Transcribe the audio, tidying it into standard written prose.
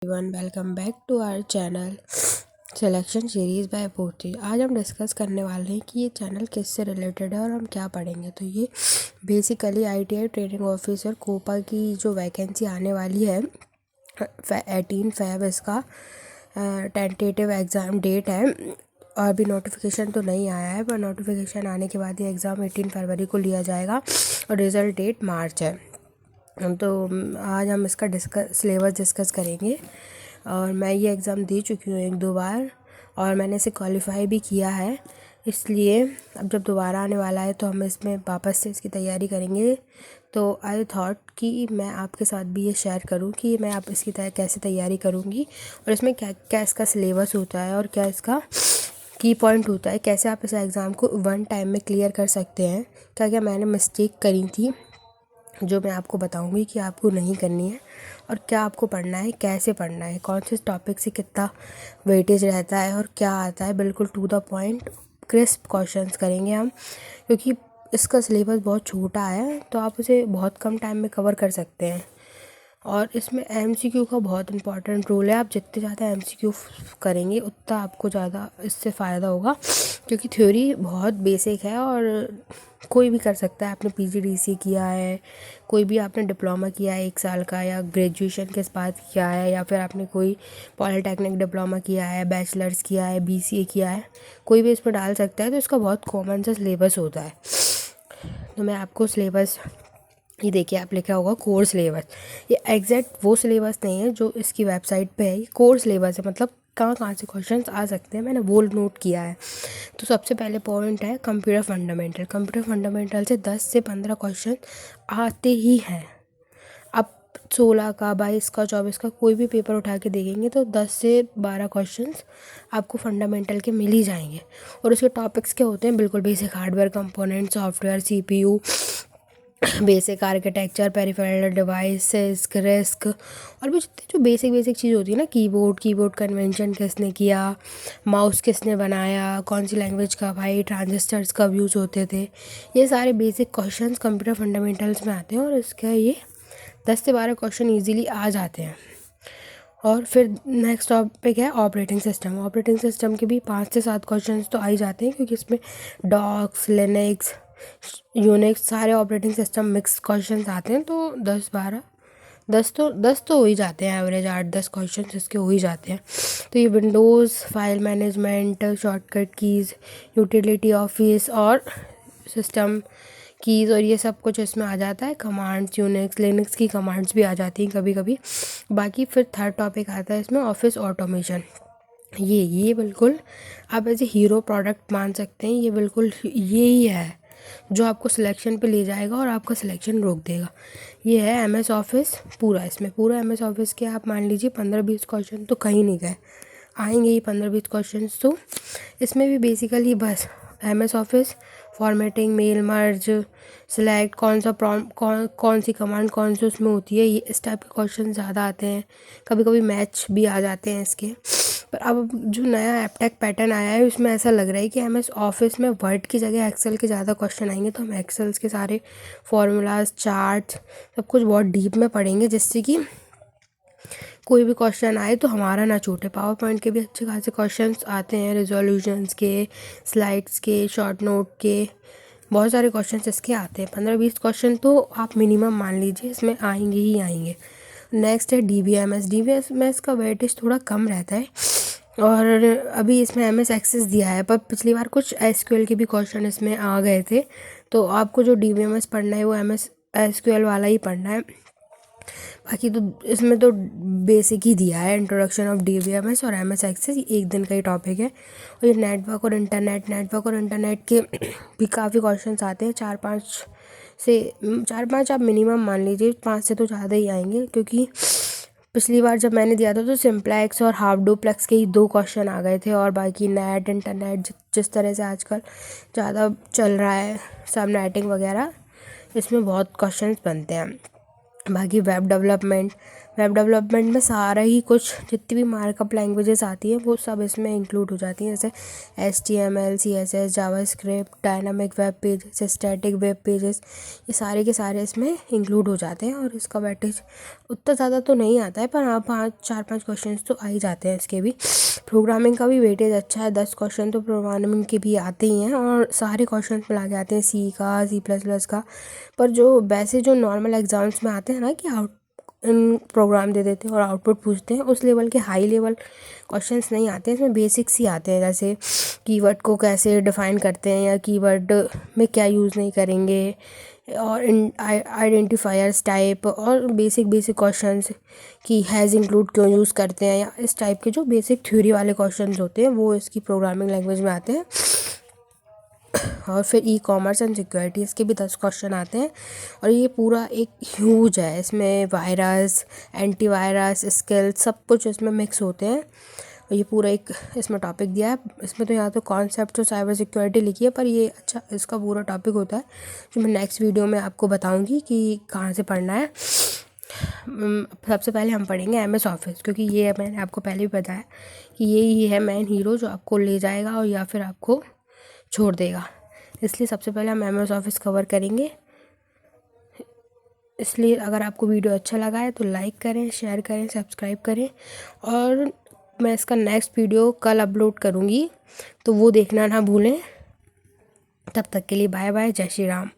Everyone, welcome back to our channel selection series by Purti. आज हम discuss करने वाले हैं कि ये चैनल किससे रिलेटेड है और हम क्या पढ़ेंगे। तो ये basically ITI training officer COPA की जो वैकेंसी आने वाली है 18 Feb इसका टेंटेटिव एग्ज़ाम डेट है। अभी नोटिफिकेशन तो नहीं आया है, पर नोटिफिकेशन आने के बाद ये एग्ज़ाम 18 फरवरी को लिया जाएगा और रिज़ल्ट डेट मार्च है। तो आज हम इसका सिलेबस डिस्कस करेंगे। और मैं ये एग्ज़ाम दे चुकी हूँ 1-2 बार और मैंने इसे क्वालिफाई भी किया है, इसलिए अब जब दोबारा आने वाला है तो हम इसमें वापस से इसकी तैयारी करेंगे। तो आई थॉट कि मैं आपके साथ भी ये शेयर करूँ कि मैं आप इसकी कैसे तैयारी करूँगी और इसमें क्या क्या इसका सिलेबस होता है और क्या इसका की पॉइंट होता है, कैसे आप इस एग्ज़ाम को 1 टाइम में क्लियर कर सकते हैं, क्या क्या मैंने मिस्टेक करी थी जो मैं आपको बताऊंगी कि आपको नहीं करनी है, और क्या आपको पढ़ना है, कैसे पढ़ना है, कौन से टॉपिक से कितना वेटेज रहता है और क्या आता है। बिल्कुल to the point crisp questions करेंगे हम, क्योंकि इसका सिलेबस बहुत छोटा है तो आप उसे बहुत कम टाइम में कवर कर सकते हैं। और इसमें MCQ का बहुत इंपॉर्टेंट रोल है। आप जितने ज़्यादा MCQ करेंगे उतना आपको ज़्यादा इससे फ़ायदा होगा, क्योंकि थ्योरी बहुत बेसिक है और कोई भी कर सकता है। आपने PGDC किया है, कोई भी आपने डिप्लोमा किया है 1 साल का, या ग्रेजुएशन के बाद किया है, या फिर आपने कोई पॉलिटेक्निक डिप्लोमा किया है, बैचलर्स किया है, BCA किया है, कोई भी इसमें डाल सकता है। तो इसका बहुत कॉमन सा सिलेबस होता है। तो मैं आपको सिलेबस, ये देखिए आप लिखा होगा कोर्स सिलेबस। ये एग्जैक्ट वो सिलेबस नहीं है जो इसकी वेबसाइट पे है, ये कोर्स सिलेबस है, मतलब कहाँ कहाँ से क्वेश्चंस आ सकते हैं, मैंने वो नोट किया है। तो सबसे पहले पॉइंट है कंप्यूटर फंडामेंटल। कंप्यूटर फंडामेंटल से 10 से 15 क्वेश्चन आते ही हैं। अब 16 का, 22 का, 24 का कोई भी पेपर उठा के देखेंगे तो 10 से 12 क्वेश्चंस आपको फंडामेंटल के मिल ही जाएंगे। और उसके टॉपिक्स क्या होते हैं, बिल्कुल basic hardware component, software, CPU, basic architecture, peripheral devices, risk, और भी जितने जो बेसिक चीज़ होती है ना, कीबोर्ड कन्वेंशन किसने किया, माउस किसने बनाया, कौन सी लैंग्वेज का भाई, ट्रांजिस्टर्स कब यूज़ होते थे, ये सारे बेसिक क्वेश्चंस कंप्यूटर फंडामेंटल्स में आते हैं। और इसका ये 10 से 12 क्वेश्चन ईजीली आ जाते हैं। और फिर नेक्स्ट टॉपिक है ऑपरेटिंग सिस्टम। ऑपरेटिंग सिस्टम के भी 5 से 7 क्वेश्चंस तो आ ही जाते हैं, क्योंकि इसमें डॉक्स, लिनक्स, यूनिक्स सारे ऑपरेटिंग सिस्टम मिक्स क्वेश्चंस आते हैं। तो 10 तो हो ही जाते हैं, एवरेज 8-10 क्वेश्चन इसके हो ही जाते हैं। तो ये Windows, file management, shortcut keys, utility office और सिस्टम कीज़, और ये सब कुछ इसमें आ जाता है। कमांड्स, यूनिक्स, लिनक्स की कमांड्स भी आ जाती हैं कभी कभी। बाकी फिर थर्ड टॉपिक आता है इसमें ऑफिस ऑटोमेशन। ये बिल्कुल आप ऐसे हीरो प्रोडक्ट मान सकते हैं। ये बिल्कुल ये ही है जो आपको सिलेक्शन पे ले जाएगा और आपका सिलेक्शन रोक देगा। ये है MS ऑफिस पूरा। इसमें पूरा MS ऑफिस के आप मान लीजिए 15-20 क्वेश्चन तो कहीं नहीं गए, आएंगे ही 15-20 क्वेश्चन। तो इसमें भी बेसिकली बस MS office, formatting, mail merge, select, कौन सी कमांड कौन सी उसमें होती है, ये इस टाइप के क्वेश्चन ज़्यादा आते हैं। कभी कभी मैच भी आ जाते हैं इसके। पर अब जो नया एपटेक पैटर्न आया है उसमें ऐसा लग रहा है कि MS ऑफिस में वर्ड की जगह एक्सेल के ज़्यादा क्वेश्चन आएंगे। तो हम एक्सेल्स के सारे फॉर्मूलाज, चार्ट्स, सब कुछ बहुत डीप में पढ़ेंगे, जिससे कि कोई भी क्वेश्चन आए तो हमारा ना छूटे। पावर पॉइंट के भी अच्छे खासे क्वेश्चंस आते हैं, रिजोल्यूशंस के, स्लाइड्स के, शॉर्ट नोट के, बहुत सारे क्वेश्चंस इसके आते हैं। 15-20 क्वेश्चन तो आप मिनिमम मान लीजिए इसमें आएंगे ही आएंगे। नेक्स्ट है DBMS का वेटेज थोड़ा कम रहता है, और अभी इसमें MS एक्सेस दिया है, पर पिछली बार कुछ SQL के भी क्वेश्चन इसमें आ गए थे। तो आपको जो DBMS पढ़ना है वो MS SQL वाला ही पढ़ना है। बाकी तो इसमें तो बेसिक ही दिया है, इंट्रोडक्शन ऑफ DBMS और MS एक्सेस, एक दिन का ही टॉपिक है। और ये नेटवर्क और इंटरनेट के भी काफ़ी क्वेश्चंस आते हैं। 4-5 आप मिनिमम मान लीजिए, 5 से तो ज़्यादा ही आएंगे, क्योंकि पिछली बार जब मैंने दिया था तो सिंप्लेक्स और हाफ डुप्लेक्स के ही 2 क्वेश्चन आ गए थे। और बाकी नेट, इंटरनेट, जिस तरह से आजकल ज़्यादा चल रहा है सब नेटिंग वगैरह, इसमें बहुत क्वेश्चंस बनते हैं। बाकी वेब डेवलपमेंट, वेब डेवलपमेंट में सारा ही कुछ जितनी भी मार्कअप लैंग्वेजेस आती हैं वो सब इसमें इंक्लूड हो जाती हैं, जैसे HTML, CSS, JavaScript, dynamic web pages, static web pages, ये सारे के सारे इसमें इंक्लूड हो जाते हैं। और इसका वेटेज उतना ज़्यादा तो नहीं आता है, पर हाँ 4-5 क्वेश्चन तो आ ही जाते हैं इसके भी। प्रोग्रामिंग का भी वेटेज अच्छा है, 10 क्वेश्चन तो प्रोग्रामिंग के भी आते ही हैं, और सारे क्वेश्चन मिला के आते हैं सी का, C++ का। पर जो वैसे जो नॉर्मल एग्ज़ाम्स में आते हैं ना कि इन प्रोग्राम दे देते हैं और आउटपुट पूछते हैं, उस लेवल के हाई लेवल क्वेश्चंस नहीं आते हैं इसमें, बेसिक्स ही आते हैं, जैसे कीवर्ड को कैसे डिफ़ाइन करते हैं या कीवर्ड में क्या यूज़ नहीं करेंगे, और आइडेंटिफायर्स टाइप, और बेसिक क्वेश्चंस कि हैज़ इंक्लूड क्यों यूज़ करते हैं, या इस टाइप के जो बेसिक थ्योरी वाले क्वेश्चंस होते हैं वो इसकी प्रोग्रामिंग लैंग्वेज में आते हैं। और फिर ई-कॉमर्स एंड सिक्योरिटी, इसके भी 10 क्वेश्चन आते हैं। और ये पूरा एक ह्यूज है, इसमें वायरस, एंटीवायरस, स्किल सब कुछ इसमें मिक्स होते हैं। और ये पूरा एक इसमें टॉपिक दिया है, इसमें तो यहाँ तो कॉन्सेप्ट तो साइबर सिक्योरिटी लिखी है, पर ये अच्छा इसका पूरा टॉपिक होता है जो मैं नेक्स्ट वीडियो में आपको बताऊँगी कि कहाँ से पढ़ना है। सबसे पहले हम पढ़ेंगे MS ऑफिस, क्योंकि ये मैंने आपको पहले भी बताया कि ये ही है मेन हीरो जो आपको ले जाएगा और या फिर आपको छोड़ देगा। इसलिए सबसे पहले हम MS ऑफिस कवर करेंगे। इसलिए अगर आपको वीडियो अच्छा लगा है तो लाइक करें, शेयर करें, सब्सक्राइब करें। और मैं इसका नेक्स्ट वीडियो कल अपलोड करूँगी, तो वो देखना ना भूलें। तब तक के लिए बाय बाय, जय श्री राम।